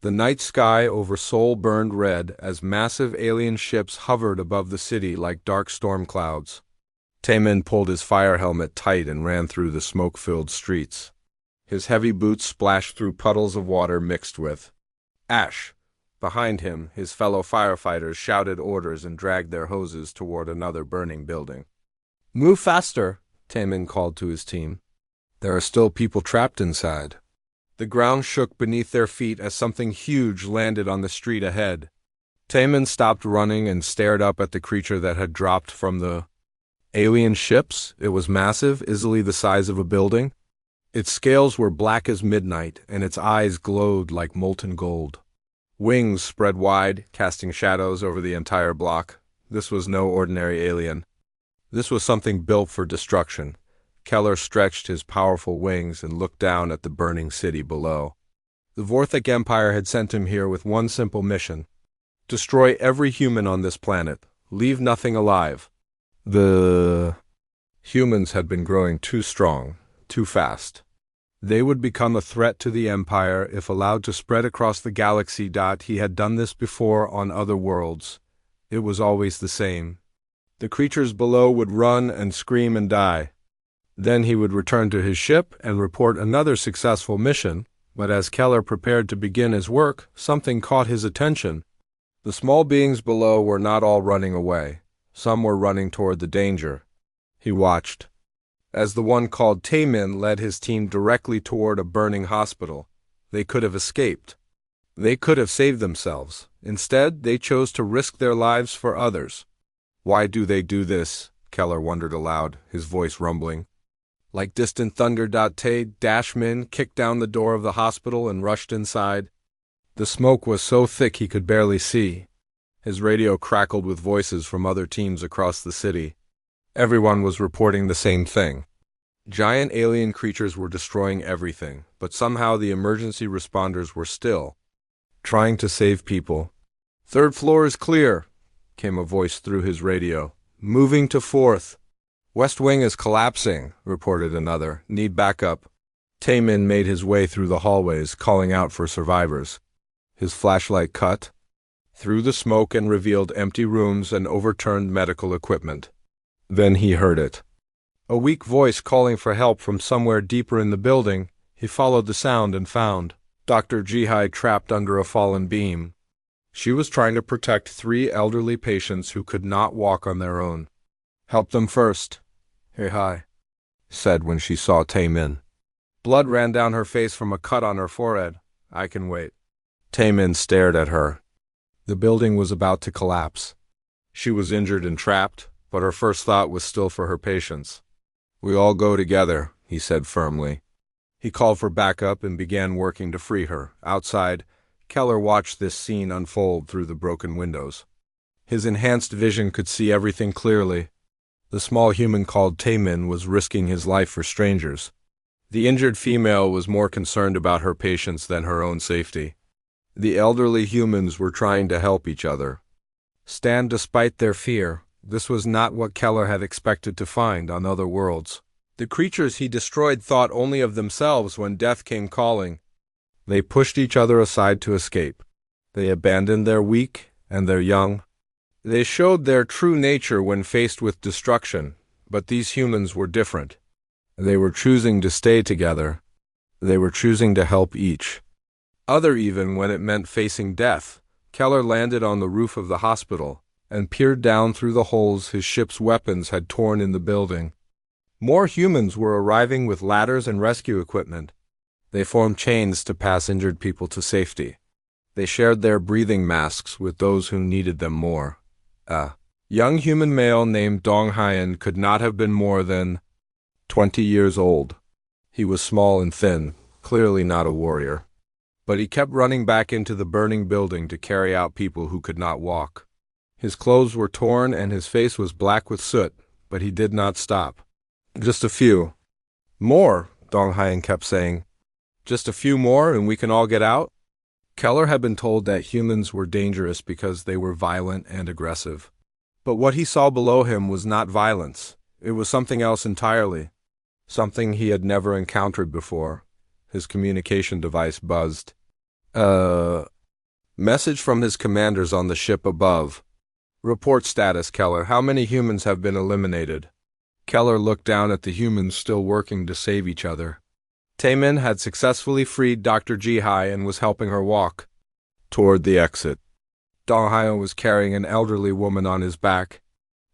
The night sky over Seoul burned red as massive alien ships hovered above the city like dark storm clouds. Taemin pulled his fire helmet tight and ran through the smoke-filled streets. His heavy boots splashed through puddles of water mixed with ash. Behind him, his fellow firefighters shouted orders and dragged their hoses toward another burning building. "Move faster," Taemin called to his team. "There are still people trapped inside." The ground shook beneath their feet as something huge landed on the street ahead. Taemin stopped running and stared up at the creature that had dropped from the alien ships. It was massive, easily the size of a building. Its scales were black as midnight, and its eyes glowed like molten gold. Wings spread wide, casting shadows over the entire block. This was no ordinary alien. This was something built for destruction. Keller stretched his powerful wings and looked down at the burning city below. The Vorthik Empire had sent him here with one simple mission: destroy every human on this planet. Leave nothing alive. The humans had been growing too strong, too fast. They would become a threat to the Empire if allowed to spread across the galaxy. He had done this before on other worlds. It was always the same. The creatures below would run and scream and die. Then he would return to his ship and report another successful mission, but as Keller prepared to begin his work, something caught his attention. The small beings below were not all running away. Some were running toward the danger. He watched as the one called Taemin led his team directly toward a burning hospital. They could have escaped. They could have saved themselves. Instead, they chose to risk their lives for others. Why do they do this? Keller wondered aloud, his voice rumbling. Like distant thunder. Tae-min kicked down the door of the hospital and rushed inside. The smoke was so thick he could barely see. His radio crackled with voices from other teams across the city. Everyone was reporting the same thing. Giant alien creatures were destroying everything, but somehow the emergency responders were still trying to save people. "Third floor is clear," came a voice through his radio. "Moving to fourth." "West wing is collapsing," reported another. "Need backup." Taemin made his way through the hallways, calling out for survivors. His flashlight cut through the smoke and revealed empty rooms and overturned medical equipment. Then he heard it. A weak voice calling for help from somewhere deeper in the building. He followed the sound and found Dr. Jihai trapped under a fallen beam. She was trying to protect 3 elderly patients who could not walk on their own. "Help them first," Jihai said when she saw Taemin. Blood ran down her face from a cut on her forehead. "I can wait." Taemin stared at her. The building was about to collapse. She was injured and trapped, but her first thought was still for her patients. "We all go together," he said firmly. He called for backup and began working to free her. Outside, Keller watched this scene unfold through the broken windows. His enhanced vision could see everything clearly. The small human called Taemin was risking his life for strangers. The injured female was more concerned about her patients than her own safety. The elderly humans were trying to help each other. Stand despite their fear. This was not what Keller had expected to find on other worlds. The creatures he destroyed thought only of themselves when death came calling. They pushed each other aside to escape. They abandoned their weak and their young. They showed their true nature when faced with destruction, but these humans were different. They were choosing to stay together. They were choosing to help each other even when it meant facing death. Keller landed on the roof of the hospital and peered down through the holes his ship's weapons had torn in the building. More humans were arriving with ladders and rescue equipment. They formed chains to pass injured people to safety. They shared their breathing masks with those who needed them more. A young human male named Dong Hyen could not have been more than 20 years old. He was small and thin, clearly not a warrior. But he kept running back into the burning building to carry out people who could not walk. His clothes were torn and his face was black with soot, but he did not stop. "Just a few." "More," Dong Hyen kept saying. "Just a few more and we can all get out?" Keller had been told that humans were dangerous because they were violent and aggressive. But what he saw below him was not violence. It was something else entirely. Something he had never encountered before. His communication device buzzed. Message from his commanders on the ship above. Report status, Keller. How many humans have been eliminated? Keller looked down at the humans still working to save each other. Taemin had successfully freed Dr. Jihai and was helping her walk toward the exit. Donghae was carrying an elderly woman on his back.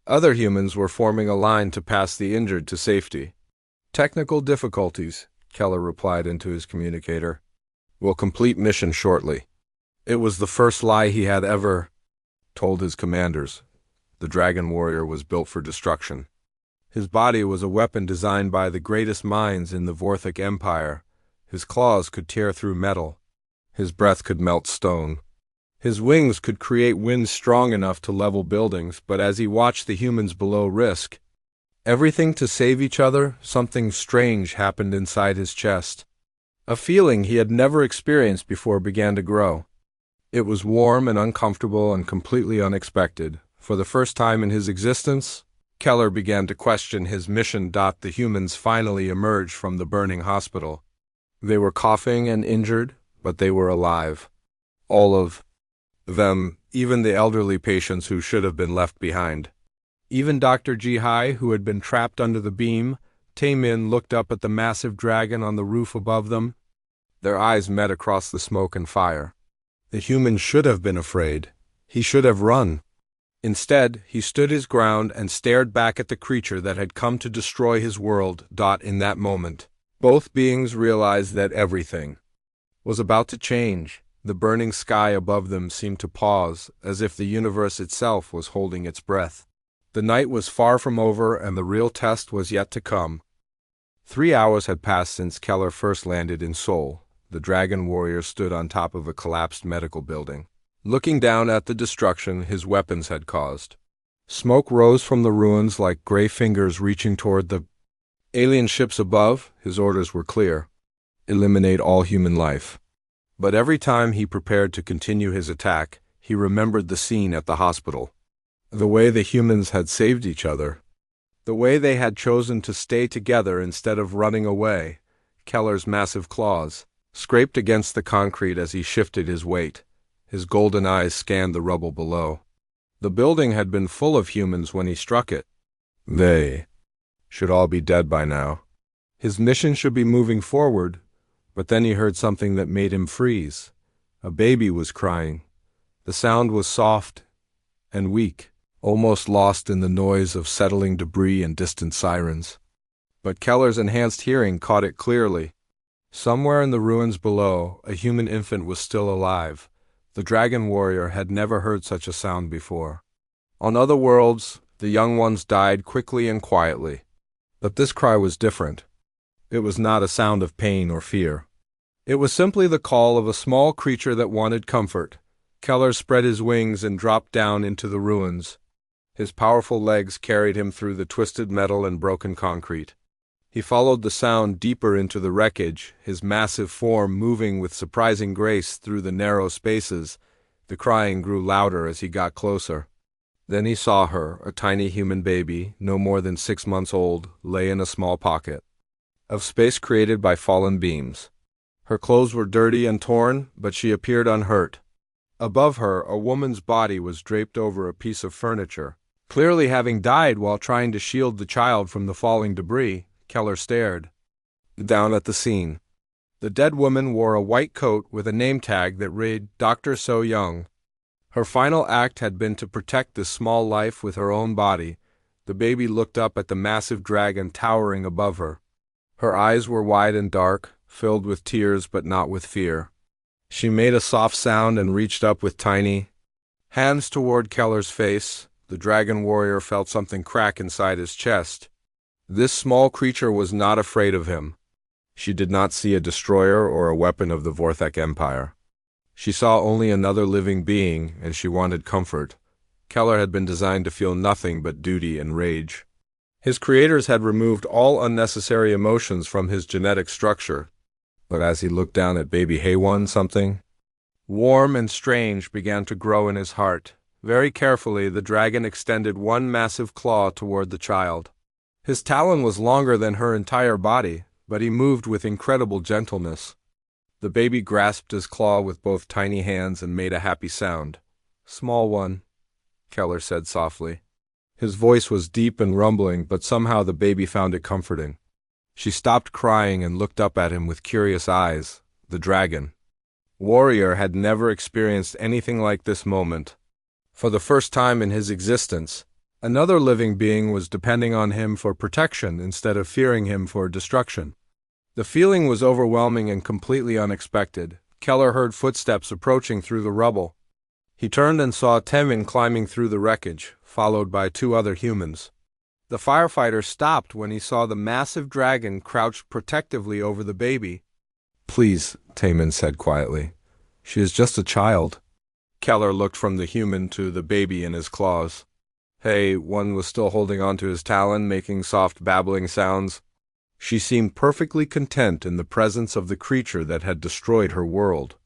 Other humans were forming a line to pass the injured to safety. Technical difficulties, Keller replied into his communicator. Will complete mission shortly. It was the first lie he had ever told his commanders. The dragon warrior was built for destruction. His body was a weapon designed by the greatest minds in the Vorthic Empire. His claws could tear through metal. His breath could melt stone. His wings could create winds strong enough to level buildings, but as he watched the humans below risk everything to save each other, something strange happened inside his chest. A feeling he had never experienced before began to grow. It was warm and uncomfortable and completely unexpected. For the first time in his existence, Keller began to question his mission. The humans finally emerged from the burning hospital. They were coughing and injured, but they were alive. All of them, even the elderly patients who should have been left behind. Even Dr. Jihai, who had been trapped under the beam. Taemin looked up at the massive dragon on the roof above them. Their eyes met across the smoke and fire. The human should have been afraid. He should have run. Instead, he stood his ground and stared back at the creature that had come to destroy his world. In that moment, both beings realized that everything was about to change. The burning sky above them seemed to pause, as if the universe itself was holding its breath. The night was far from over, and the real test was yet to come. 3 hours had passed since Keller first landed in Seoul. The dragon warrior stood on top of a collapsed medical building, looking down at the destruction his weapons had caused. Smoke rose from the ruins like gray fingers reaching toward the alien ships above. His orders were clear: eliminate all human life. But every time he prepared to continue his attack, he remembered the scene at the hospital. The way the humans had saved each other. The way they had chosen to stay together instead of running away. Keller's massive claws scraped against the concrete as he shifted his weight. His golden eyes scanned the rubble below. The building had been full of humans when he struck it. They should all be dead by now. His mission should be moving forward, but then he heard something that made him freeze. A baby was crying. The sound was soft and weak, almost lost in the noise of settling debris and distant sirens. But Keller's enhanced hearing caught it clearly. Somewhere in the ruins below, a human infant was still alive. The dragon warrior had never heard such a sound before. On other worlds, the young ones died quickly and quietly. But this cry was different. It was not a sound of pain or fear. It was simply the call of a small creature that wanted comfort. Keller spread his wings and dropped down into the ruins. His powerful legs carried him through the twisted metal and broken concrete. He followed the sound deeper into the wreckage, his massive form moving with surprising grace through the narrow spaces. The crying grew louder as he got closer. Then he saw her, a tiny human baby, no more than 6 months old, lay in a small pocket of space created by fallen beams. Her clothes were dirty and torn, but she appeared unhurt. Above her, a woman's body was draped over a piece of furniture. Clearly having died while trying to shield the child from the falling debris, Keller stared down at the scene. The dead woman wore a white coat with a name tag that read Dr. So Young. Her final act had been to protect this small life with her own body. The baby looked up at the massive dragon towering above her. Her eyes were wide and dark, filled with tears but not with fear. She made a soft sound and reached up with tiny hands toward Keller's face. The dragon warrior felt something crack inside his chest. This small creature was not afraid of him. She did not see a destroyer or a weapon of the Vorthic Empire. She saw only another living being, and she wanted comfort. Keller had been designed to feel nothing but duty and rage. His creators had removed all unnecessary emotions from his genetic structure. But as he looked down at baby Haewon, something warm and strange began to grow in his heart. Very carefully, the dragon extended one massive claw toward the child. His talon was longer than her entire body, but he moved with incredible gentleness. The baby grasped his claw with both tiny hands and made a happy sound. "Small one," Keller said softly. His voice was deep and rumbling, but somehow the baby found it comforting. She stopped crying and looked up at him with curious eyes. The dragon warrior had never experienced anything like this moment. For the first time in his existence, another living being was depending on him for protection instead of fearing him for destruction. The feeling was overwhelming and completely unexpected. Keller heard footsteps approaching through the rubble. He turned and saw Temin climbing through the wreckage, followed by 2 other humans. The firefighter stopped when he saw the massive dragon crouched protectively over the baby. "Please," Temin said quietly. "She is just a child." Keller looked from the human to the baby in his claws. Hey, one was still holding onto his talon, making soft babbling sounds. She seemed perfectly content in the presence of the creature that had destroyed her world.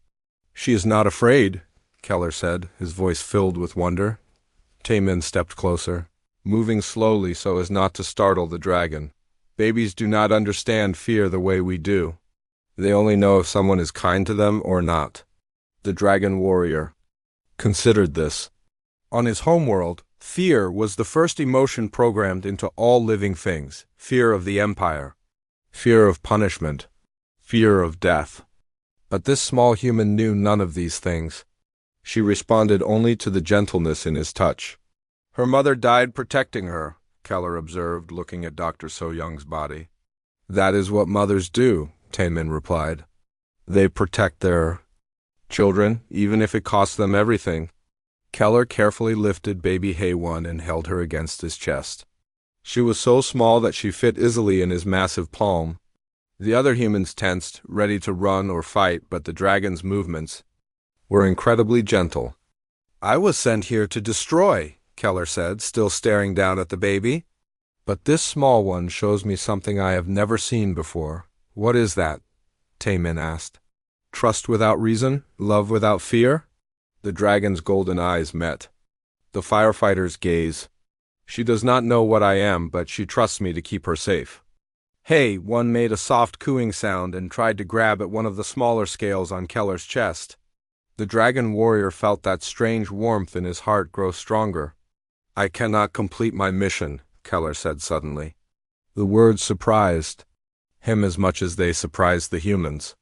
"She is not afraid," Keller said, his voice filled with wonder. Temin stepped closer, moving slowly so as not to startle the dragon. "Babies do not understand fear the way we do. They only know if someone is kind to them or not." The dragon warrior considered this. On his homeworld, fear was the first emotion programmed into all living things. Fear of the Empire, fear of punishment, fear of death. But this small human knew none of these things. She responded only to the gentleness in his touch. "Her mother died protecting her," Keller observed, looking at Dr. So-Young's body. "That is what mothers do," Temin replied. "They protect their children, even if it costs them everything." Keller carefully lifted baby Hay-One and held her against his chest. She was so small that she fit easily in his massive palm. The other humans tensed, ready to run or fight, but the dragon's movements were incredibly gentle. "I was sent here to destroy," Keller said, still staring down at the baby. "But this small one shows me something I have never seen before." "What is that?" Temin asked. "Trust without reason? Love without fear?" The dragon's golden eyes met. The firefighter's gaze. "She does not know what I am, but she trusts me to keep her safe." Hey, one made a soft cooing sound and tried to grab at one of the smaller scales on Keller's chest. The dragon warrior felt that strange warmth in his heart grow stronger. "I cannot complete my mission," Keller said suddenly. The words surprised him as much as they surprised the humans.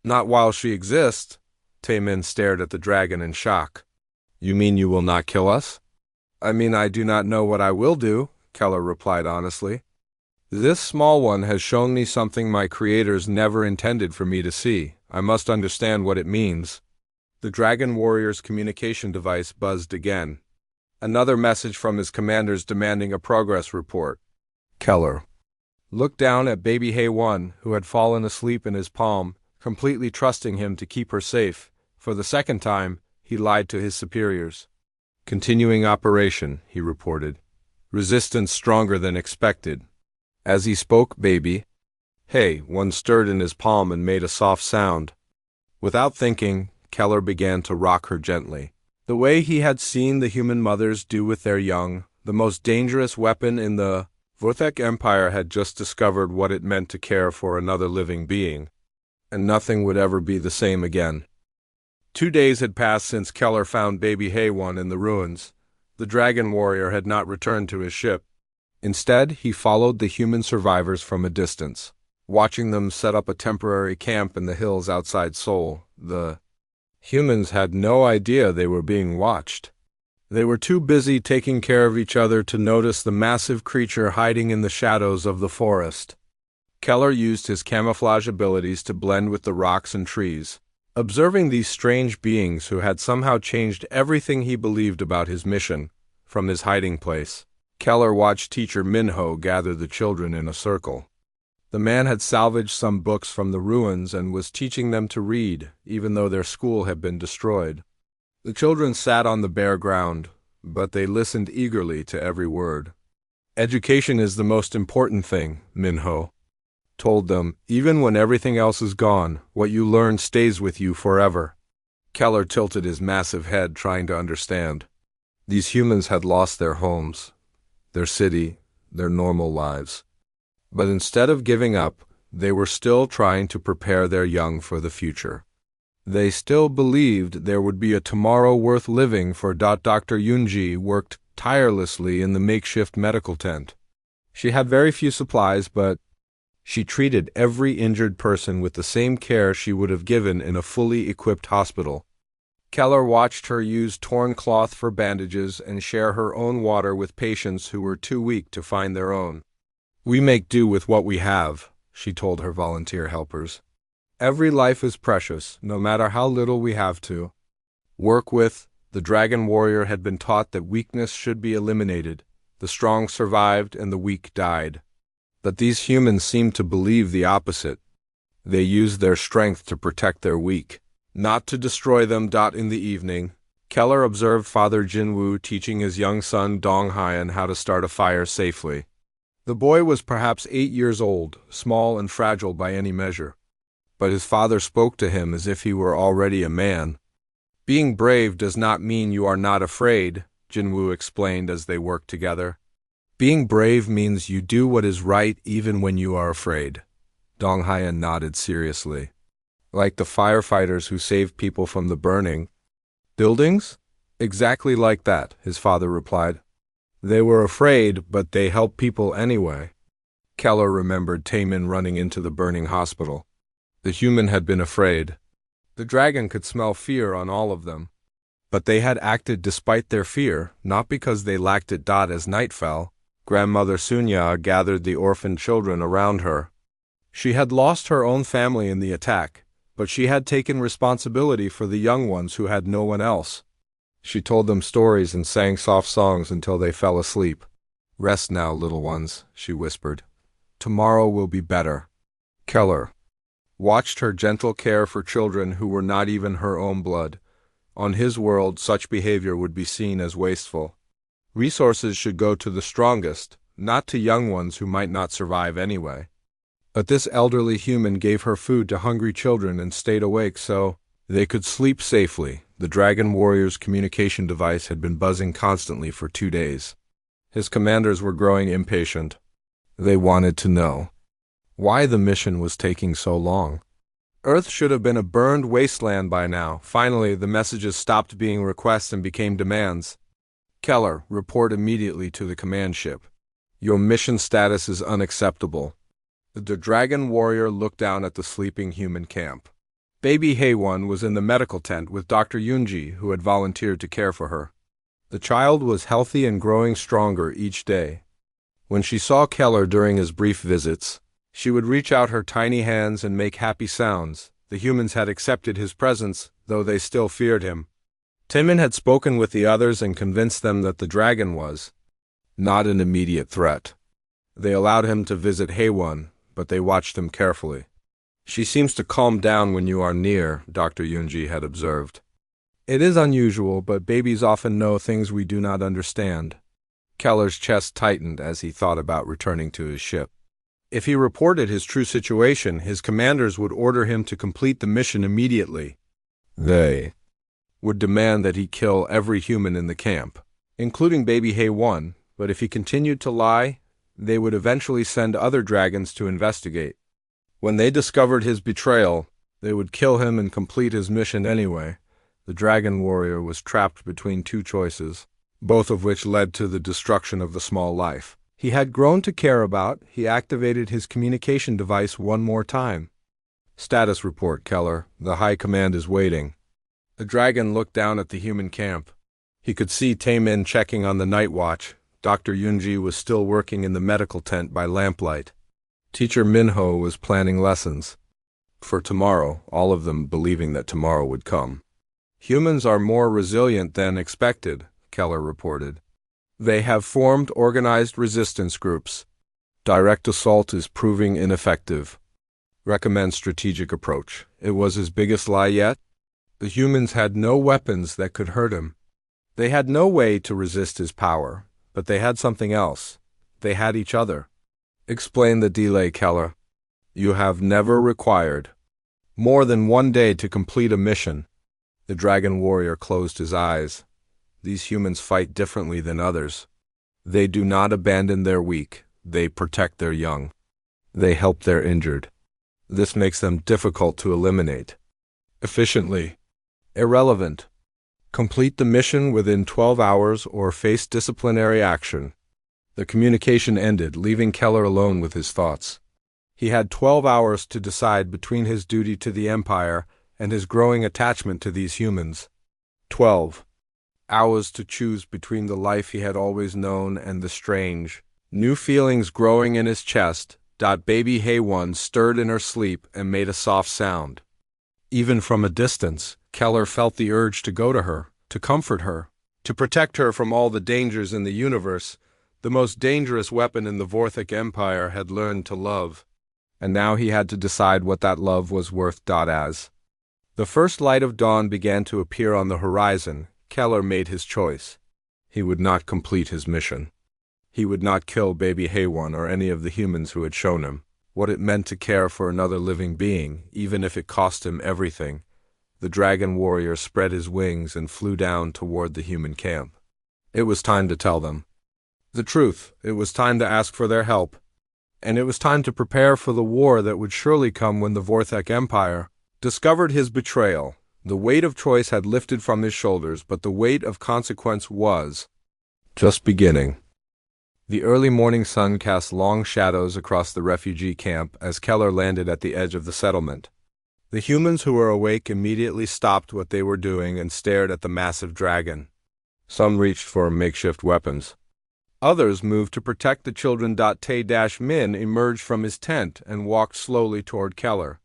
"Not while she exists." Temin stared at the dragon in shock. "You mean you will not kill us?" "I mean I do not know what I will do," Keller replied honestly. "This small one has shown me something my creators never intended for me to see. I must understand what it means." The dragon warrior's communication device buzzed again. Another message from his commanders demanding a progress report. Keller looked down at baby Hay-One, who had fallen asleep in his palm, completely trusting him to keep her safe. For the second time, he lied to his superiors. "Continuing operation," he reported. "Resistance stronger than expected." As he spoke, baby Hay-One stirred in his palm and made a soft sound. Without thinking, Keller began to rock her gently, the way he had seen the human mothers do with their young. The most dangerous weapon in the Vorthek Empire had just discovered what it meant to care for another living being, and nothing would ever be the same again. 2 days had passed since Keller found baby Hay-One in the ruins. The dragon warrior had not returned to his ship. Instead, he followed the human survivors from a distance, watching them set up a temporary camp in the hills outside Seoul. The humans had no idea they were being watched. They were too busy taking care of each other to notice the massive creature hiding in the shadows of the forest. Keller used his camouflage abilities to blend with the rocks and trees. Observing these strange beings who had somehow changed everything he believed about his mission from his hiding place, Keller watched teacher Minho gather the children in a circle. The man had salvaged some books from the ruins and was teaching them to read, even though their school had been destroyed. The children sat on the bare ground, but they listened eagerly to every word. "Education is the most important thing," Minho told them. "Even when everything else is gone, what you learn stays with you forever." Keller tilted his massive head, trying to understand. These humans had lost their homes, their city, their normal lives. But instead of giving up, They were still trying to prepare their young for the future. They still believed there would be a tomorrow worth living for Dr. Yunji worked tirelessly in the makeshift medical tent. She had very few supplies, but she treated every injured person with the same care she would have given in a fully equipped hospital. Keller watched her use torn cloth for bandages and share her own water with patients who were too weak to find their own. "We make do with what we have," she told her volunteer helpers. "Every life is precious, no matter how little we have to work with." The dragon warrior had been taught that weakness should be eliminated. The strong survived and the weak died. But these humans seemed to believe the opposite. They used their strength to protect their weak, not to destroy them. In the evening, Keller observed Father Jinwoo teaching his young son Dong Hyan how to start a fire safely. The boy was perhaps 8 years old, small and fragile by any measure. But his father spoke to him as if he were already a man. "Being brave does not mean you are not afraid," Jinwoo explained as they worked together. "Being brave means you do what is right even when you are afraid." Dong Hyan nodded seriously. "Like the firefighters who saved people from the burning buildings?" "Exactly like that," his father replied. "They were afraid, but they helped people anyway." Keller remembered Taemin running into the burning hospital. The human had been afraid. The dragon could smell fear on all of them. But they had acted despite their fear, not because they lacked it. As night fell, Grandmother Sunya gathered the orphaned children around her. She had lost her own family in the attack, but she had taken responsibility for the young ones who had no one else. She told them stories and sang soft songs until they fell asleep. "Rest now, little ones," she whispered. "Tomorrow will be better." Keller watched her gentle care for children who were not even her own blood. On his world, such behavior would be seen as wasteful. Resources should go to the strongest, not to young ones who might not survive anyway. But this elderly human gave her food to hungry children and stayed awake so they could sleep safely. The dragon warrior's communication device had been buzzing constantly for 2 days. His commanders were growing impatient. They wanted to know why the mission was taking so long. Earth should have been a burned wasteland by now. Finally, the messages stopped being requests and became demands. "Keller, report immediately to the command ship. Your mission status is unacceptable." The dragon warrior looked down at the sleeping human camp. Baby Haewon was in the medical tent with Dr. Yunji, who had volunteered to care for her. The child was healthy and growing stronger each day. When she saw Keller during his brief visits, she would reach out her tiny hands and make happy sounds. The humans had accepted his presence, though they still feared him. Taemin had spoken with the others and convinced them that the dragon was not an immediate threat. They allowed him to visit Haewon, but they watched him carefully. "She seems to calm down when you are near," Dr. Yunji had observed. "It is unusual, but babies often know things we do not understand." Keller's chest tightened as he thought about returning to his ship. If he reported his true situation, his commanders would order him to complete the mission immediately. They would demand that he kill every human in the camp, including baby Haewon, but if he continued to lie, they would eventually send other dragons to investigate. When they discovered his betrayal, they would kill him and complete his mission anyway. The dragon warrior was trapped between 2 choices, both of which led to the destruction of the small life he had grown to care about. He activated his communication device one more time. "Status report, Keller. The High Command is waiting." The dragon looked down at the human camp. He could see Taemin checking on the night watch. Dr. Yunji was still working in the medical tent by lamplight. Teacher Minho was planning lessons for tomorrow, all of them believing that tomorrow would come. "Humans are more resilient than expected," Keller reported. "They have formed organized resistance groups. Direct assault is proving ineffective. Recommend strategic approach." It was his biggest lie yet. The humans had no weapons that could hurt him. They had no way to resist his power, but they had something else. They had each other. "Explain the delay, Keller." "You have never required more than 1 day to complete a mission." The dragon warrior closed his eyes. These humans fight differently than others. They do not abandon their weak. They protect their young. They help their injured. This makes them difficult to eliminate. Efficiently. Irrelevant. Complete the mission within 12 hours or face disciplinary action. The communication ended, leaving Keller alone with his thoughts. He had 12 hours to decide between his duty to the Empire and his growing attachment to these humans. 12 hours to choose between the life he had always known and the strange, new feelings growing in his chest. Baby Hay-One stirred in her sleep and made a soft sound. Even from a distance, Keller felt the urge to go to her, to comfort her, to protect her from all the dangers in the universe. The most dangerous weapon in the Vorthic Empire had learned to love, and now he had to decide what that love was worth. As the first light of dawn began to appear on the horizon, Keller made his choice. He would not complete his mission. He would not kill baby Hay-One or any of the humans who had shown him what it meant to care for another living being, even if it cost him everything. The dragon warrior spread his wings and flew down toward the human camp. It was time to tell them the truth. It was time to ask for their help. And it was time to prepare for the war that would surely come when the Vorthic Empire discovered his betrayal. The weight of choice had lifted from his shoulders, but the weight of consequence was just beginning. The early morning sun cast long shadows across the refugee camp as Keller landed at the edge of the settlement. The humans who were awake immediately stopped what they were doing and stared at the massive dragon. Some reached for makeshift weapons. Others moved to protect the children. Tay-Min emerged from his tent and walked slowly toward Keller.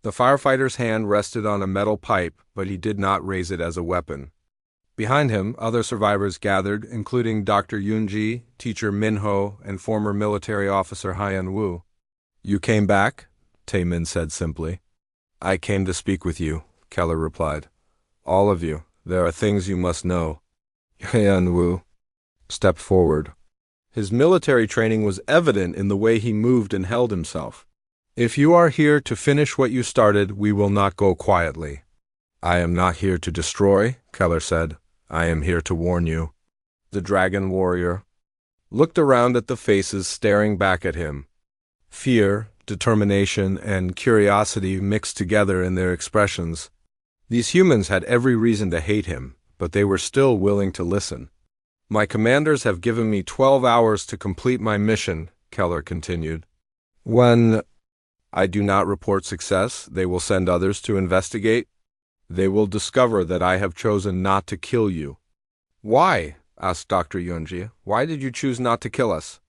The firefighter's hand rested on a metal pipe, but he did not raise it as a weapon. Behind him, other survivors gathered, including Dr. Yunji, teacher Minho, and former military officer Hyan Wu. "You came back?" Tay-Min said simply. "I came to speak with you," Keller replied. "All of you. There are things you must know." Hyan Wu stepped forward. His military training was evident in the way he moved and held himself. "If you are here to finish what you started, we will not go quietly." "I am not here to destroy," Keller said. "I am here to warn you." The dragon warrior looked around at the faces staring back at him. Fear, determination, and curiosity mixed together in their expressions. These humans had every reason to hate him, but they were still willing to listen. "My commanders have given me 12 hours to complete my mission," Keller continued. "When I do not report success, they will send others to investigate. They will discover that I have chosen not to kill you." "Why?" asked Dr. Yunji. "Why did you choose not to kill us?"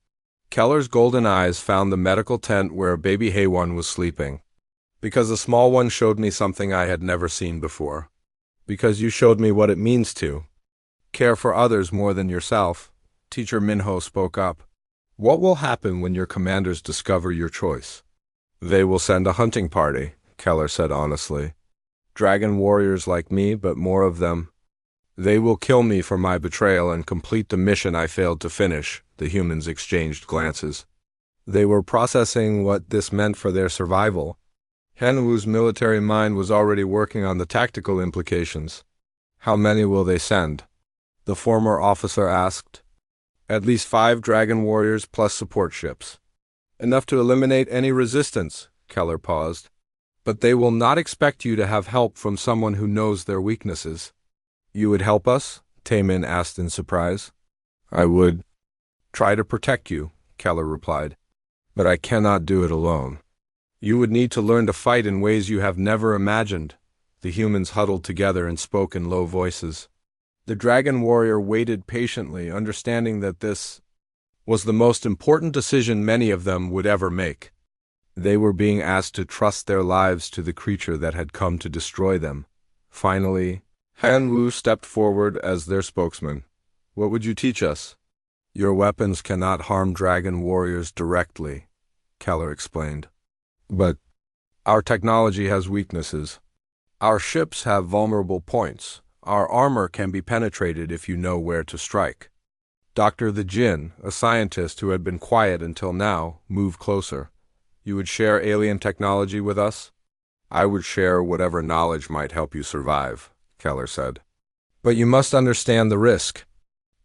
Keller's golden eyes found the medical tent where baby Hay-One was sleeping. "Because the small one showed me something I had never seen before. Because you showed me what it means to care for others more than yourself." Teacher Minho spoke up. "What will happen when your commanders discover your choice?" "They will send a hunting party," Keller said honestly. "Dragon warriors like me, but more of them. They will kill me for my betrayal and complete the mission I failed to finish." The humans exchanged glances. They were processing what this meant for their survival. Henwu's military mind was already working on the tactical implications. "How many will they send?" the former officer asked. "At least 5 dragon warriors plus support ships. Enough to eliminate any resistance." Keller paused. "But they will not expect you to have help from someone who knows their weaknesses." "You would help us?" Tay-Min asked in surprise. "I would try to protect you," Keller replied. "But I cannot do it alone. You would need to learn to fight in ways you have never imagined." The humans huddled together and spoke in low voices. The dragon warrior waited patiently, understanding that this was the most important decision many of them would ever make. They were being asked to trust their lives to the creature that had come to destroy them. Finally, Han Wu stepped forward as their spokesman. "What would you teach us?" "Your weapons cannot harm dragon warriors directly," Keller explained. "But our technology has weaknesses. Our ships have vulnerable points. Our armor can be penetrated if you know where to strike." Dr. the Jinn, a scientist who had been quiet until now, moved closer. "You would share alien technology with us?" "I would share whatever knowledge might help you survive," Keller said. "But you must understand the risk.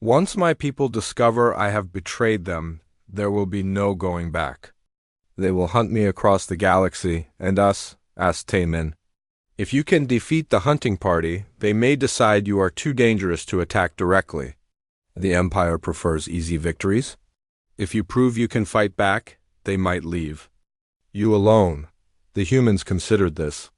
Once my people discover I have betrayed them, there will be no going back." They will hunt me across the galaxy, and us? Asked Taemin. If you can defeat the hunting party, they may decide you are too dangerous to attack directly. The Empire prefers easy victories. If you prove you can fight back, they might leave. You alone. The humans considered this.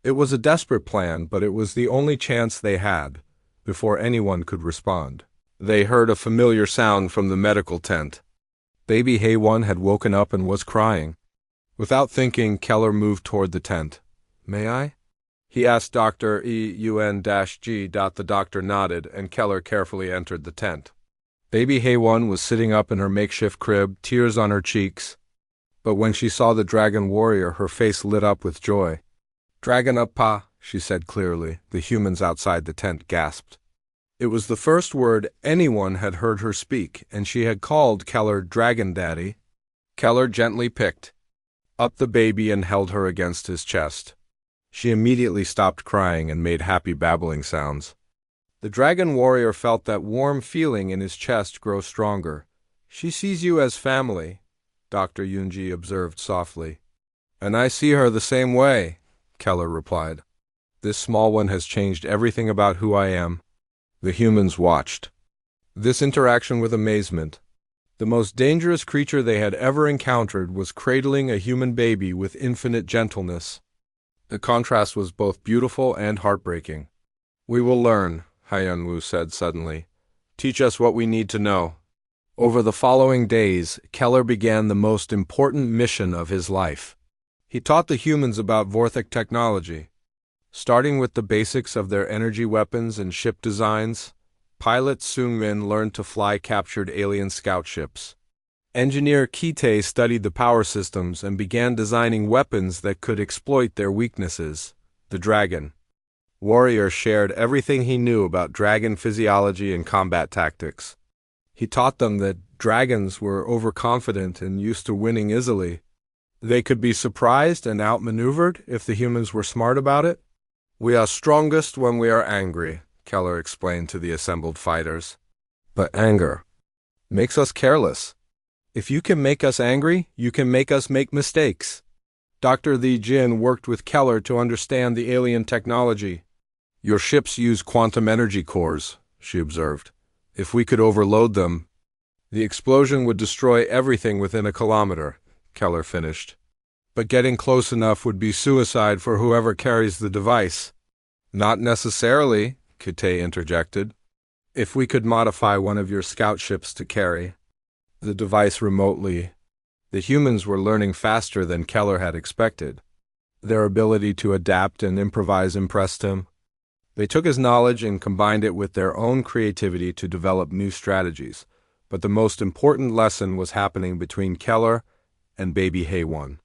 It was a desperate plan, but it was the only chance they had, before anyone could respond. They heard a familiar sound from the medical tent. Baby Hay-1 had woken up and was crying. Without thinking, Keller moved toward the tent. May I? He asked Dr. EUN-G. The doctor nodded, and Keller carefully entered the tent. Baby Hay-1 was sitting up in her makeshift crib, tears on her cheeks. But when she saw the dragon warrior, her face lit up with joy. Dragon Appa, she said clearly. The humans outside the tent gasped. It was the first word anyone had heard her speak, and she had called Keller Dragon Daddy. Keller gently picked up the baby and held her against his chest. She immediately stopped crying and made happy babbling sounds. The dragon warrior felt that warm feeling in his chest grow stronger. She sees you as family, Dr. Yunji observed softly. And I see her the same way, Keller replied. This small one has changed everything about who I am. The humans watched this interaction with amazement. The most dangerous creature they had ever encountered was cradling a human baby with infinite gentleness. The contrast was both beautiful and heartbreaking. We will learn, Haiyan-Wu said suddenly. Teach us what we need to know. Over the following days, Keller began the most important mission of his life. He taught the humans about Vorthic technology. Starting with the basics of their energy weapons and ship designs, pilot Seung-min learned to fly captured alien scout ships. Engineer Kite studied the power systems and began designing weapons that could exploit their weaknesses, the dragon. Warrior shared everything he knew about dragon physiology and combat tactics. He taught them that dragons were overconfident and used to winning easily. They could be surprised and outmaneuvered if the humans were smart about it. We are strongest when we are angry, Keller explained to the assembled fighters. But anger makes us careless. If you can make us angry, you can make us make mistakes. Dr. Li Jin worked with Keller to understand the alien technology. Your ships use quantum energy cores, she observed. If we could overload them, the explosion would destroy everything within a kilometer, Keller finished. But getting close enough would be suicide for whoever carries the device. Not necessarily, Kite interjected. If we could modify one of your scout ships to carry the device remotely, the humans were learning faster than Keller had expected. Their ability to adapt and improvise impressed him. They took his knowledge and combined it with their own creativity to develop new strategies. But the most important lesson was happening between Keller and baby Hay-1.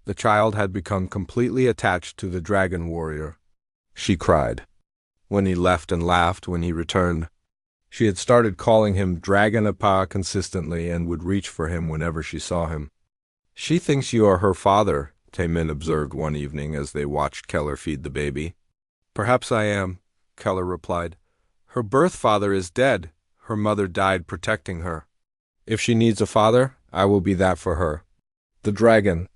The child had become completely attached to the dragon warrior. She cried when he left and laughed when he returned. She had started calling him Dragon Appa consistently and would reach for him whenever she saw him. She thinks you are her father, Taemin observed one evening as they watched Keller feed the baby. Perhaps I am, Keller replied. Her birth father is dead. Her mother died protecting her. If she needs a father, I will be that for her. The dragon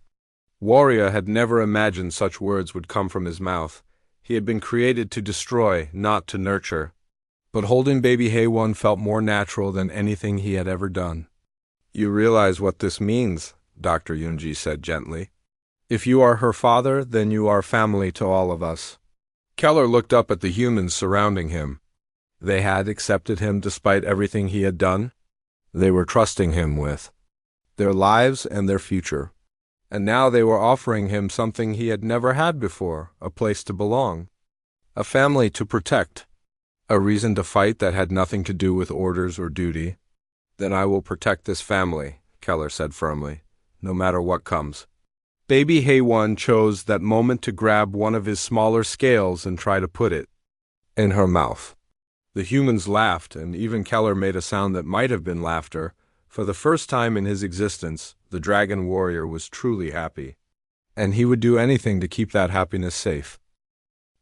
warrior had never imagined such words would come from his mouth. He had been created to destroy, not to nurture. But holding baby Hay-1 felt more natural than anything he had ever done. You realize what this means, Dr. Yunji said gently. If you are her father, then you are family to all of us. Keller looked up at the humans surrounding him. They had accepted him despite everything he had done. They were trusting him with their lives and their future. And now they were offering him something he had never had before, a place to belong, a family to protect, a reason to fight that had nothing to do with orders or duty. Then I will protect this family, Keller said firmly, no matter what comes. Baby Hay-1 chose that moment to grab one of his smaller scales and try to put it in her mouth. The humans laughed, and even Keller made a sound that might have been laughter. For the first time in his existence, the dragon warrior was truly happy. And he would do anything to keep that happiness safe.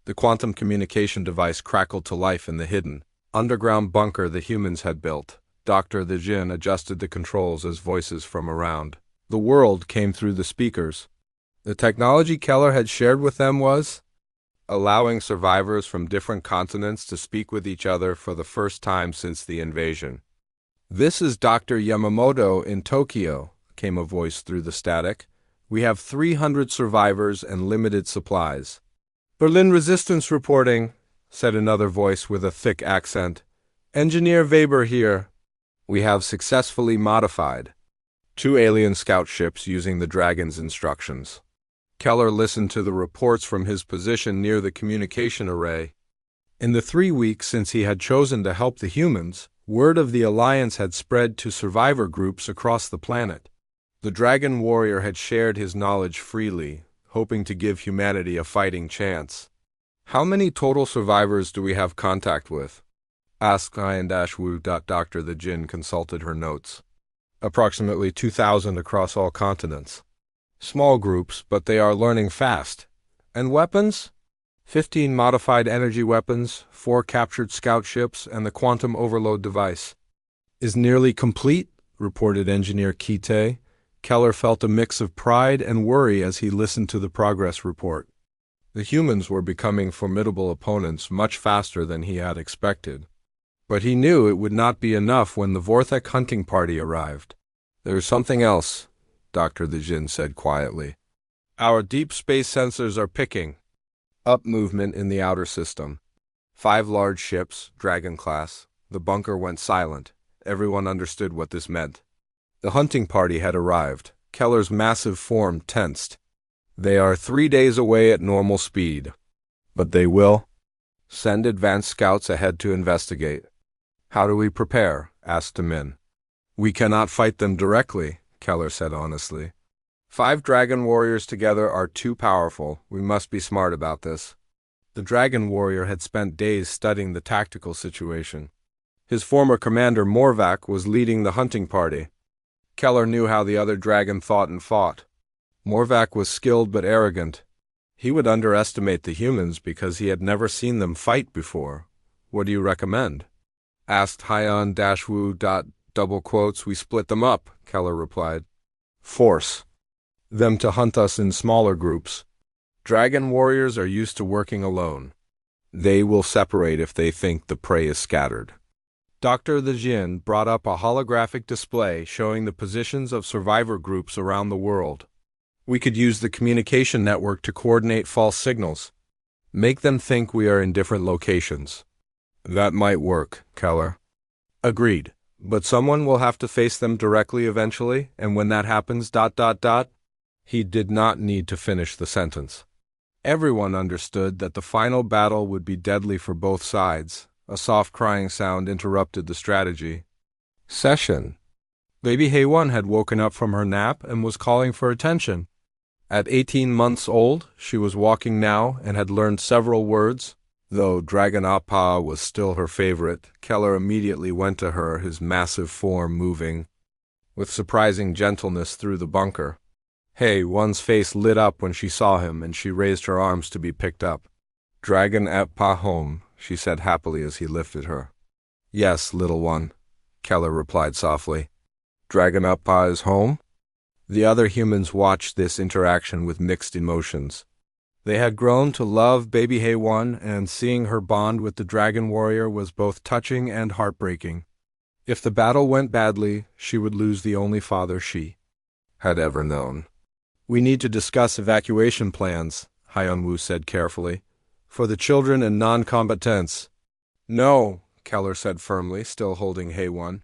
The quantum communication device crackled to life in the hidden, underground bunker the humans had built. Dr. Li Jin adjusted the controls as voices from around The world came through the speakers. The technology Keller had shared with them was allowing survivors from different continents to speak with each other for the first time since the invasion. "This is Dr. Yamamoto in Tokyo," came a voice through the static. "We have 300 survivors and limited supplies." "Berlin Resistance reporting," said another voice with a thick accent. "Engineer Weber here. We have successfully modified 2 alien scout ships using the Dragon's instructions." Keller listened to the reports from his position near the communication array. In the 3 weeks since he had chosen to help the humans, word of the Alliance had spread to survivor groups across the planet. The Dragon Warrior had shared his knowledge freely, hoping to give humanity a fighting chance. "How many total survivors do we have contact with?" asked Ian-Wu. Dr. the Jinn consulted her notes. "Approximately 2,000 across all continents. Small groups, but they are learning fast. And weapons? 15 modified energy weapons, 4 captured scout ships, and the quantum overload device. Is nearly complete," reported Engineer Kite. Keller felt a mix of pride and worry as he listened to the progress report. The humans were becoming formidable opponents much faster than he had expected. But he knew it would not be enough when the Vorthek hunting party arrived. "There's something else," Dr. the Jinn said quietly. "Our deep space sensors are picking up movement in the outer system. 5 large ships, Dragon class. The bunker went silent. Everyone understood what this meant. The hunting party had arrived. Keller's massive form tensed. "They are 3 days away at normal speed. But they will send advanced scouts ahead to investigate." "How do we prepare?" asked Min. "We cannot fight them directly," Keller said honestly. 5 Dragon Warriors together are too powerful. We must be smart about this. The Dragon Warrior had spent days studying the tactical situation. His former commander Morvac was leading the hunting party. Keller knew how the other dragon thought and fought. Morvac was skilled but arrogant. He would underestimate the humans because he had never seen them fight before. "What do you recommend?" asked Hyan-Wu. "Double quotes, we split them up," Keller replied. "Force them to hunt us in smaller groups. Dragon warriors are used to working alone. They will separate if they think the prey is scattered." Dr. the Jinn brought up a holographic display showing the positions of survivor groups around the world. "We could use the communication network to coordinate false signals. Make them think we are in different locations." "That might work," Keller agreed. "But someone will have to face them directly eventually, and when that happens, He did not need to finish the sentence. Everyone understood that the final battle would be deadly for both sides. A soft crying sound interrupted the strategy session. Baby Hei-1 had woken up from her nap and was calling for attention. At 18 months old, she was walking now and had learned several words. Though Dragon Appa was still her favorite, Keller immediately went to her, his massive form moving with surprising gentleness through the bunker. Hei-1's face lit up when she saw him, and she raised her arms to be picked up. "Dragon Appa home," she said happily as he lifted her. "Yes, little one," Keller replied softly. "Dragon Appa is home?" The other humans watched this interaction with mixed emotions. They had grown to love baby Hei-1, and seeing her bond with the Dragon Warrior was both touching and heartbreaking. If the battle went badly, she would lose the only father she had ever known. "We need to discuss evacuation plans," Hyan-Wu said carefully, "for the children and non-combatants." "No," Keller said firmly, still holding Hei-1.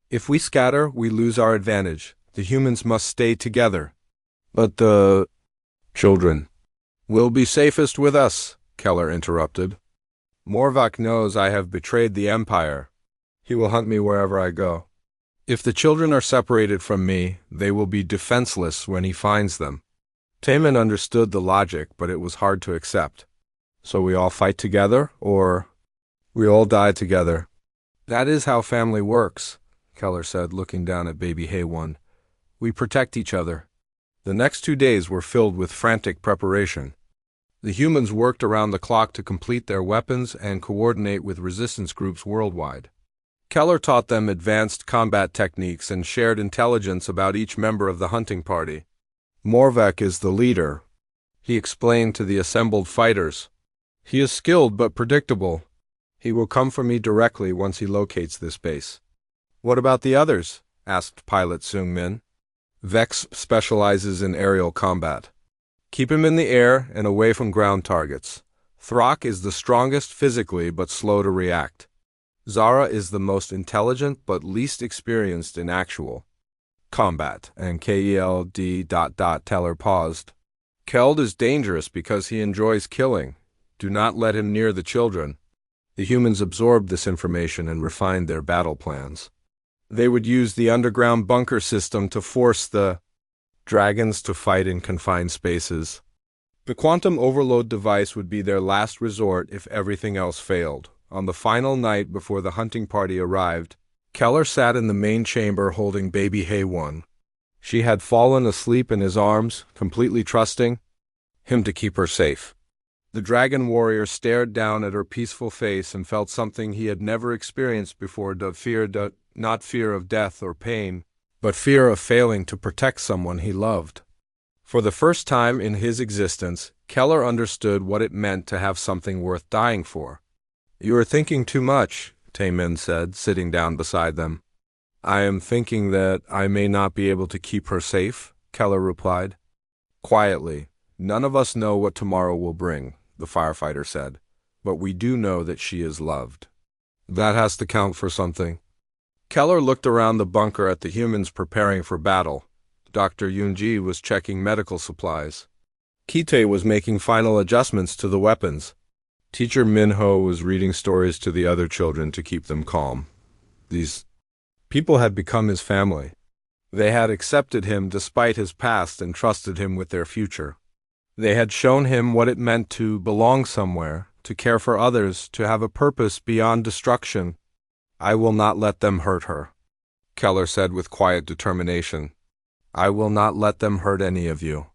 "If we scatter, we lose our advantage. The humans must stay together." "But the children will be safest with us," Keller interrupted. "Morvac knows I have betrayed the Empire. He will hunt me wherever I go. If the children are separated from me, they will be defenseless when he finds them." Taemin understood the logic, but it was hard to accept. "So we all fight together, or we all die together?" "That is how family works," Keller said, looking down at baby Hei-1. "We protect each other." The next 2 days were filled with frantic preparation. The humans worked around the clock to complete their weapons and coordinate with resistance groups worldwide. Keller taught them advanced combat techniques and shared intelligence about each member of the hunting party. Morvek is the leader, he explained to the assembled fighters. He is skilled but predictable. He will come for me directly once he locates this base. What about the others? Asked pilot Seung-min. Vex specializes in aerial combat. Keep him in the air and away from ground targets. Throck is the strongest physically but slow to react. Zara is the most intelligent but least experienced in actual combat, and Keld. Teller paused. Keld is dangerous because he enjoys killing. Do not let him near the children. The humans absorbed this information and refined their battle plans. They would use the underground bunker system to force the dragons to fight in confined spaces. The quantum overload device would be their last resort if everything else failed. On the final night before the hunting party arrived, Keller sat in the main chamber holding baby Hae-won. She had fallen asleep in his arms, completely trusting him to keep her safe. The dragon warrior stared down at her peaceful face and felt something he had never experienced before, not fear of death or pain, but fear of failing to protect someone he loved. For the first time in his existence, Keller understood what it meant to have something worth dying for. You are thinking too much, Taemin said, sitting down beside them. I am thinking that I may not be able to keep her safe, Keller replied. Quietly, none of us know what tomorrow will bring, the firefighter said, but we do know that she is loved. That has to count for something. Keller looked around the bunker at the humans preparing for battle. Dr. Yoonji was checking medical supplies. Kite was making final adjustments to the weapons. Teacher Minho was reading stories to the other children to keep them calm. These people had become his family. They had accepted him despite his past and trusted him with their future. They had shown him what it meant to belong somewhere, to care for others, to have a purpose beyond destruction. I will not let them hurt her, Keller said with quiet determination. I will not let them hurt any of you.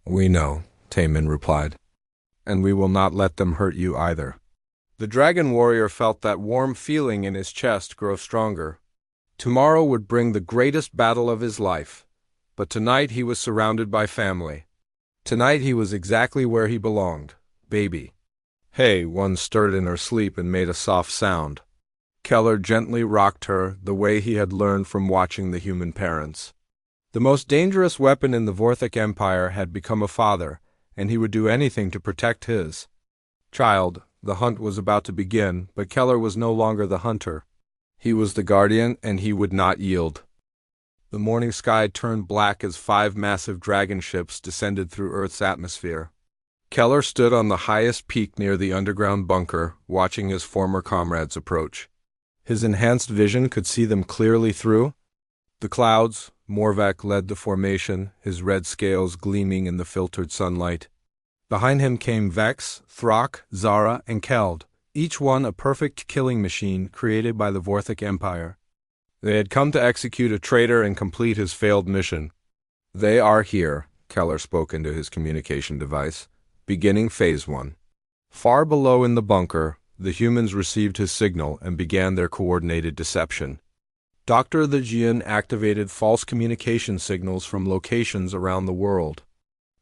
We know, Taemin replied. And we will not let them hurt you either. The dragon warrior felt that warm feeling in his chest grow stronger. Tomorrow would bring the greatest battle of his life, but tonight he was surrounded by family. Tonight he was exactly where he belonged, baby. Hae-won stirred in her sleep and made a soft sound. Keller gently rocked her the way he had learned from watching the human parents. The most dangerous weapon in the Vorthic Empire had become a father, and he would do anything to protect his child. The hunt was about to begin, but Keller was no longer the hunter. He was the guardian, and he would not yield. The morning sky turned black as 5 massive dragon ships descended through Earth's atmosphere. Keller stood on the highest peak near the underground bunker, watching his former comrades approach. His enhanced vision could see them clearly through the clouds. Morvek led the formation, his red scales gleaming in the filtered sunlight. Behind him came Vex, Throck, Zara, and Keld, each one a perfect killing machine created by the Vorthic Empire. They had come to execute a traitor and complete his failed mission. They are here, Keller spoke into his communication device, beginning Phase 1. Far below in the bunker, the humans received his signal and began their coordinated deception. Dr. The Jian activated false communication signals from locations around the world.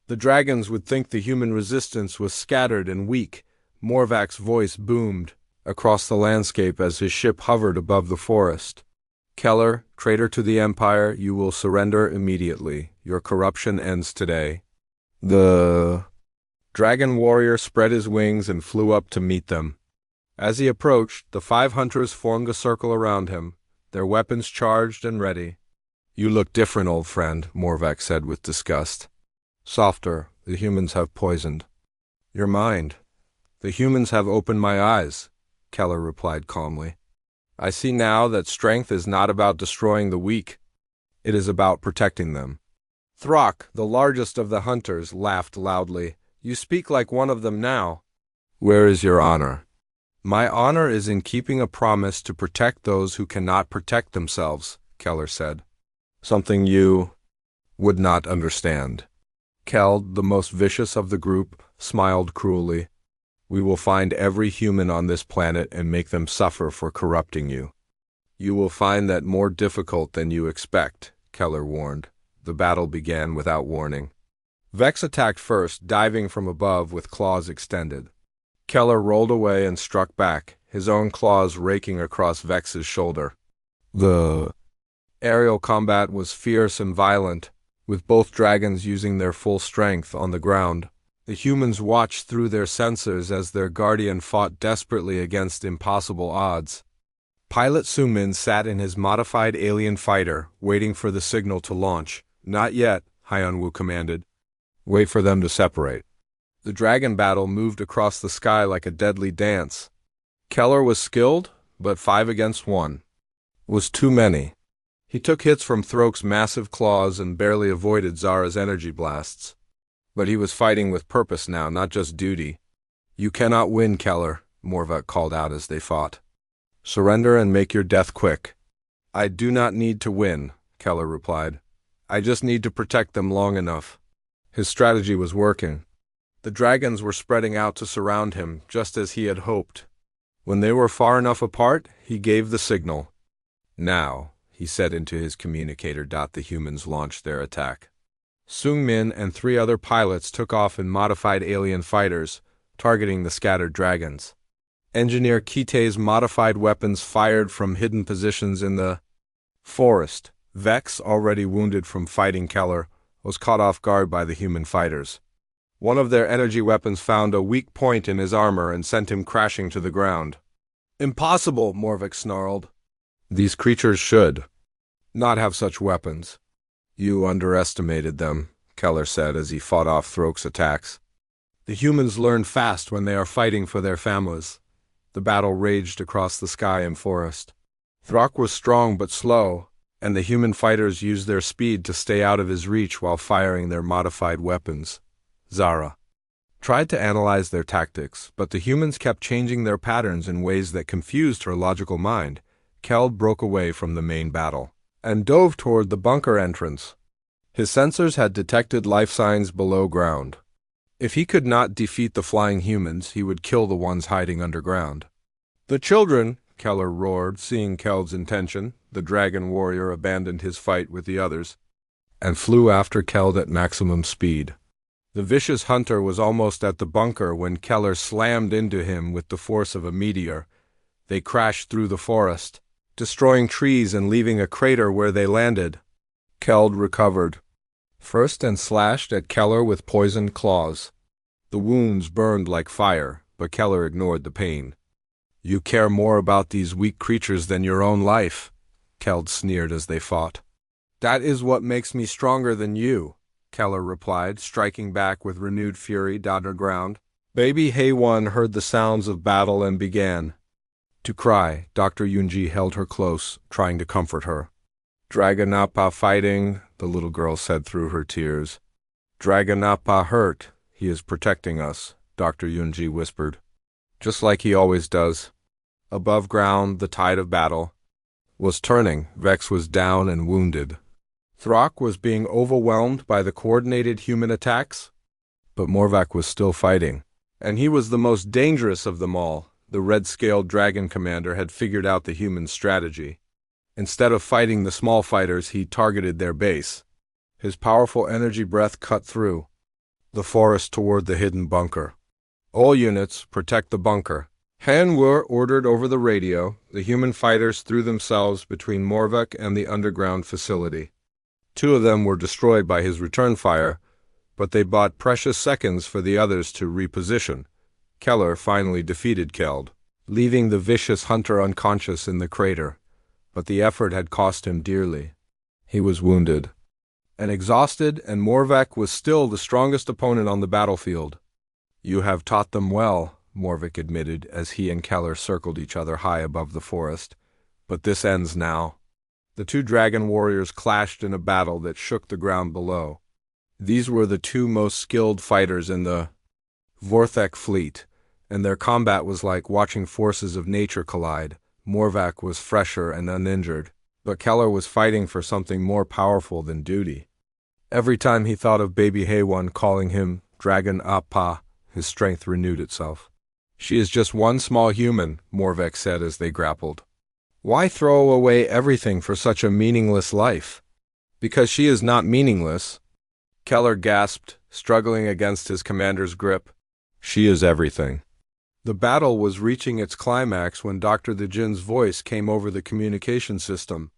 The dragons would think the human resistance was scattered and weak. Morvak's voice boomed across the landscape as his ship hovered above the forest. Keller, traitor to the Empire, you will surrender immediately. Your corruption ends today. The dragon warrior spread his wings and flew up to meet them. As he approached, the 5 hunters formed a circle around him, their weapons charged and ready. You look different, old friend, Morvak said with disgust. Softer, the humans have poisoned your mind. The humans have opened my eyes, Keller replied calmly. I see now that strength is not about destroying the weak. It is about protecting them. Throck, the largest of the hunters, laughed loudly. You speak like one of them now. Where is your honor? My honor is in keeping a promise to protect those who cannot protect themselves, Keller said. Something you would not understand. Keld, the most vicious of the group, smiled cruelly. We will find every human on this planet and make them suffer for corrupting you. You will find that more difficult than you expect, Keller warned. The battle began without warning. Vex attacked first, diving from above with claws extended. Keller rolled away and struck back, his own claws raking across Vex's shoulder. The aerial combat was fierce and violent, with both dragons using their full strength on the ground. The humans watched through their sensors as their guardian fought desperately against impossible odds. Pilot Sungmin sat in his modified alien fighter, waiting for the signal to launch. Not yet, Hyunwoo commanded. Wait for them to separate. The dragon battle moved across the sky like a deadly dance. Keller was skilled, but 5 against 1 was too many. He took hits from Throk's massive claws and barely avoided Zara's energy blasts. But he was fighting with purpose now, not just duty. You cannot win, Keller, Morvac called out as they fought. Surrender and make your death quick. I do not need to win, Keller replied. I just need to protect them long enough. His strategy was working. The dragons were spreading out to surround him, just as he had hoped. When they were far enough apart, he gave the signal. Now, he said into his communicator. The humans launched their attack. Sungmin and 3 other pilots took off in modified alien fighters, targeting the scattered dragons. Engineer Kite's modified weapons fired from hidden positions in the forest. Vex, already wounded from fighting Keller, was caught off guard by the human fighters. One of their energy weapons found a weak point in his armor and sent him crashing to the ground. Impossible, Morvac snarled. These creatures should not have such weapons. You underestimated them, Keller said as he fought off Throk's attacks. The humans learn fast when they are fighting for their families. The battle raged across the sky and forest. Throk was strong but slow, and the human fighters used their speed to stay out of his reach while firing their modified weapons. Zara tried to analyze their tactics, but the humans kept changing their patterns in ways that confused her logical mind. Keld broke away from the main battle and dove toward the bunker entrance. His sensors had detected life signs below ground. If he could not defeat the flying humans, he would kill the ones hiding underground. The children, Keller roared, seeing Keld's intention. The dragon warrior abandoned his fight with the others and flew after Keld at maximum speed. The vicious hunter was almost at the bunker when Keller slammed into him with the force of a meteor. They crashed through the forest, destroying trees and leaving a crater where they landed. Keld recovered first and slashed at Keller with poisoned claws. The wounds burned like fire, but Keller ignored the pain. You care more about these weak creatures than your own life, Keld sneered as they fought. That is what makes me stronger than you, Keller replied, striking back with renewed fury. Underground, Baby Haewon heard the sounds of battle and began to cry. Dr. Yunji held her close, trying to comfort her. Dragon Appa fighting, the little girl said through her tears. Dragon Appa hurt. He is protecting us, Dr. Yunji whispered. Just like he always does. Above ground, the tide of battle was turning. Vex was down and wounded. Throk was being overwhelmed by the coordinated human attacks, but Morvac was still fighting. And he was the most dangerous of them all. The red-scaled dragon commander had figured out the human strategy. Instead of fighting the small fighters, he targeted their base. His powerful energy breath cut through the forest toward the hidden bunker. All units, protect the bunker. Hanwoo ordered over the radio. The human fighters threw themselves between Morvac and the underground facility. 2 of them were destroyed by his return fire, but they bought precious seconds for the others to reposition. Keller finally defeated Keld, leaving the vicious hunter unconscious in the crater, but the effort had cost him dearly. He was wounded and exhausted, and Morvac was still the strongest opponent on the battlefield. You have taught them well, Morvac admitted as he and Keller circled each other high above the forest. But this ends now. The 2 dragon warriors clashed in a battle that shook the ground below. These were the 2 most skilled fighters in the Vorthek fleet, and their combat was like watching forces of nature collide. Morvac was fresher and uninjured, but Keller was fighting for something more powerful than duty. Every time he thought of Baby Haewon calling him Dragon Appa, his strength renewed itself. She is just one small human, Morvac said as they grappled. Why throw away everything for such a meaningless life? Because she is not meaningless, Keller gasped, struggling against his commander's grip. She is everything. The battle was reaching its climax when Dr. Dejin's voice came over the communication system.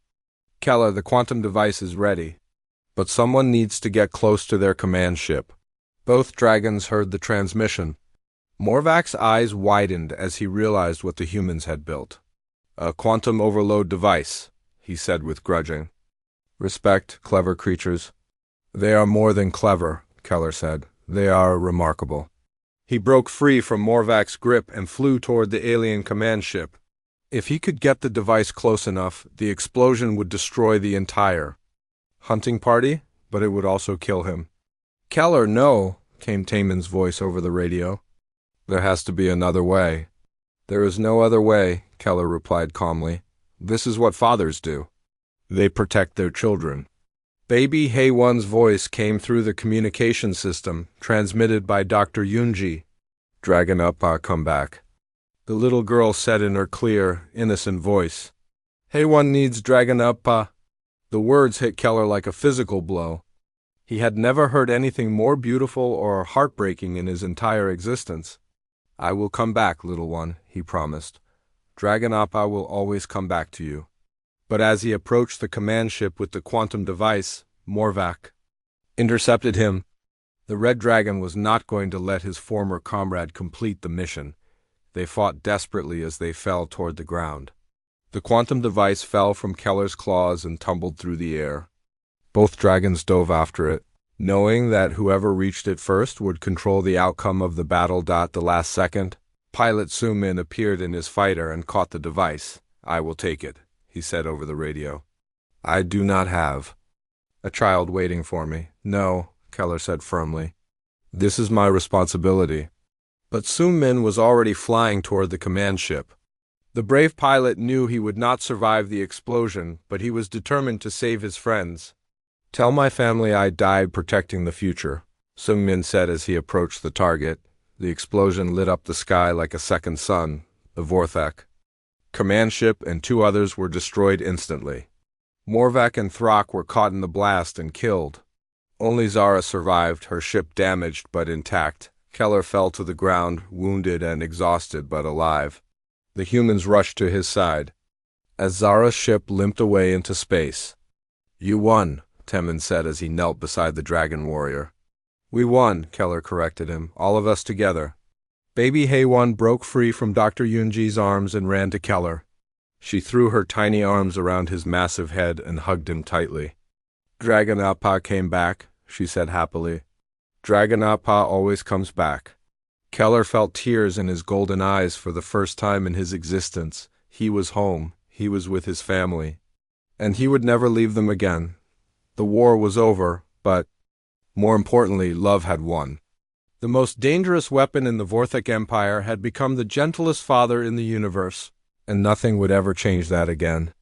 Keller, the quantum device is ready, but someone needs to get close to their command ship. Both dragons heard the transmission. Morvac's eyes widened as he realized what the humans had built. A quantum overload device, he said with grudging. Respect, clever creatures. They are more than clever, Keller said. They are remarkable. He broke free from Morvac's grip and flew toward the alien command ship. If he could get the device close enough, the explosion would destroy the entire hunting party, but it would also kill him. Keller, no, came Taman's voice over the radio. There has to be another way. There is no other way, Keller replied calmly. This is what fathers do. They protect their children. Baby Hei-Wan's voice came through the communication system, transmitted by Dr. Yunji. Dragon Appa, come back. The little girl said in her clear, innocent voice. Hei-Wan needs Dragon Appa. The words hit Keller like a physical blow. He had never heard anything more beautiful or heartbreaking in his entire existence. I will come back, little one, he promised. Dragon Appa will always come back to you. But as he approached the command ship with the quantum device, Morvac intercepted him. The Red Dragon was not going to let his former comrade complete the mission. They fought desperately as they fell toward the ground. The quantum device fell from Keller's claws and tumbled through the air. Both dragons dove after it, knowing that whoever reached it first would control the outcome of the battle. The last second, Pilot Su-min appeared in his fighter and caught the device. I will take it, he said over the radio. I do not have a child waiting for me. No, Keller said firmly. This is my responsibility. But Su-min was already flying toward the command ship. The brave pilot knew he would not survive the explosion, but he was determined to save his friends. Tell my family I died protecting the future, Su-min said as he approached the target. The explosion lit up the sky like a second sun, the Vorthak. Command ship and 2 others were destroyed instantly. Morvac and Throck were caught in the blast and killed. Only Zara survived, her ship damaged but intact. Keller fell to the ground, wounded and exhausted but alive. The humans rushed to his side. As Zara's ship limped away into space. You won, Temin said as he knelt beside the dragon warrior. We won, Keller corrected him, all of us together. Baby Hei-Wan broke free from Dr. Yunji's arms and ran to Keller. She threw her tiny arms around his massive head and hugged him tightly. Dragon Appa came back, she said happily. Dragon Appa always comes back. Keller felt tears in his golden eyes for the first time in his existence. He was home, he was with his family. And he would never leave them again. The war was over, but, more importantly, love had won. The most dangerous weapon in the Vorthak Empire had become the gentlest father in the universe, and nothing would ever change that again.